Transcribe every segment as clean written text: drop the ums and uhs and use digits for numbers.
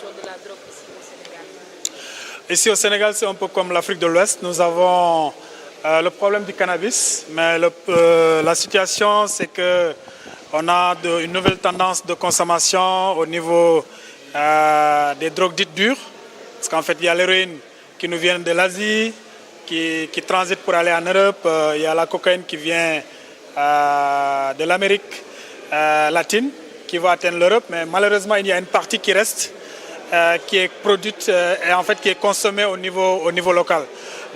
question de la drogue ici au Sénégal? Ici au Sénégal, c'est un peu comme l'Afrique de l'Ouest. Nous avons le problème du cannabis, mais la situation, c'est qu'on a une nouvelle tendance de consommation au niveau des drogues dites dures. Parce qu'en fait, il y a l'héroïne qui nous vient de l'Asie, qui transite pour aller en Europe. Il y a la cocaïne qui vient de l'Amérique latine, qui va atteindre l'Europe. Mais malheureusement, il y a une partie qui reste, qui est produite et en fait qui est consommée au niveau local.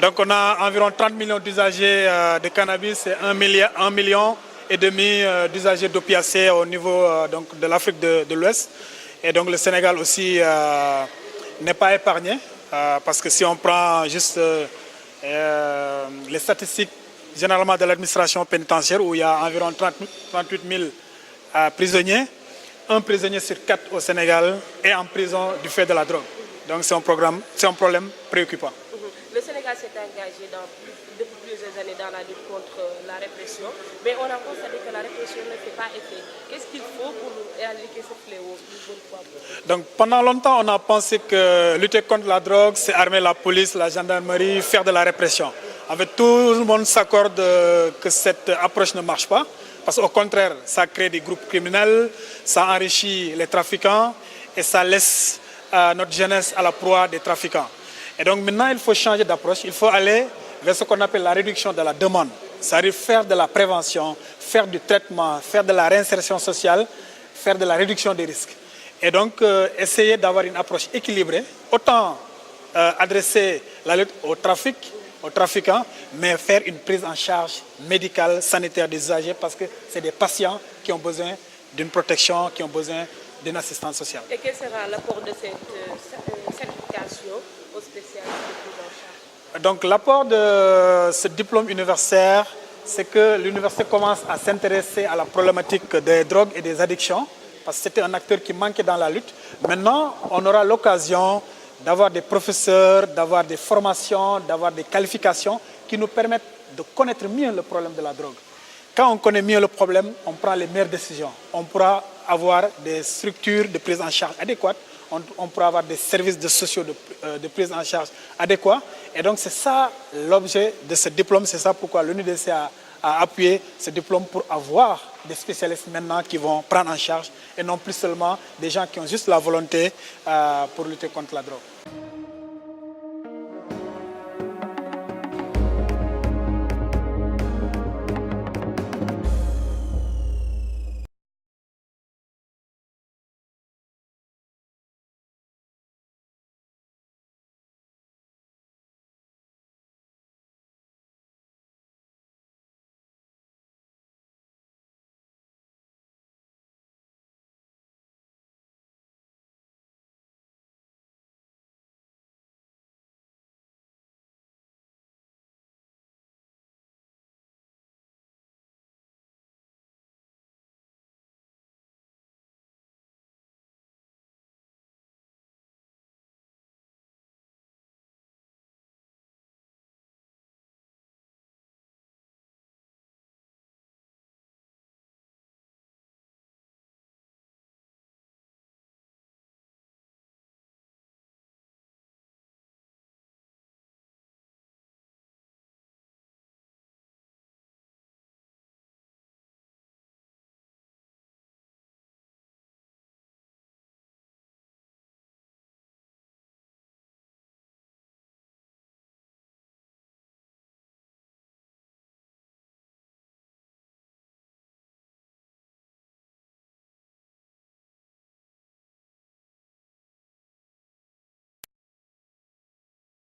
Donc on a environ 30 millions d'usagers de cannabis et 1,5 million d'usagers d'opiacés au niveau donc, de l'Afrique de l'Ouest. Et donc le Sénégal aussi n'est pas épargné parce que si on prend juste les statistiques généralement de l'administration pénitentiaire où il y a environ 38 000 prisonniers, un prisonnier sur 4 au Sénégal est en prison du fait de la drogue. Donc c'est un problème préoccupant. Le Sénégal s'est engagé depuis plusieurs années dans la lutte contre la répression, mais on a constaté que la répression ne fait pas effet. Qu'est-ce qu'il faut pour éradiquer ce fléau une bonne fois pour toutes? Donc pendant longtemps, on a pensé que lutter contre la drogue, c'est armer la police, la gendarmerie, faire de la répression. En fait, tout le monde s'accorde que cette approche ne marche pas, parce qu'au contraire, ça crée des groupes criminels, ça enrichit les trafiquants et ça laisse notre jeunesse à la proie des trafiquants. Et donc maintenant, il faut changer d'approche, il faut aller vers ce qu'on appelle la réduction de la demande. C'est-à-dire faire de la prévention, faire du traitement, faire de la réinsertion sociale, faire de la réduction des risques. Et donc essayer d'avoir une approche équilibrée, autant adresser la lutte au trafic, aux trafiquants, mais faire une prise en charge médicale, sanitaire des usagers parce que c'est des patients qui ont besoin d'une protection, qui ont besoin d'une assistance sociale. Et quel sera l'apport de cette certification aux spécialistes de prise en charge? Donc l'apport de ce diplôme universitaire, c'est que l'université commence à s'intéresser à la problématique des drogues et des addictions, parce que c'était un acteur qui manquait dans la lutte. Maintenant, on aura l'occasion d'avoir des professeurs, d'avoir des formations, d'avoir des qualifications qui nous permettent de connaître mieux le problème de la drogue. Quand on connaît mieux le problème, on prend les meilleures décisions. On pourra avoir des structures de prise en charge adéquates, on pourra avoir des services sociaux de prise en charge adéquats. Et donc c'est ça l'objet de ce diplôme, c'est ça pourquoi l'UNIDC a appuyé ce diplôme pour avoir des spécialistes maintenant qui vont prendre en charge et non plus seulement des gens qui ont juste la volonté pour lutter contre la drogue.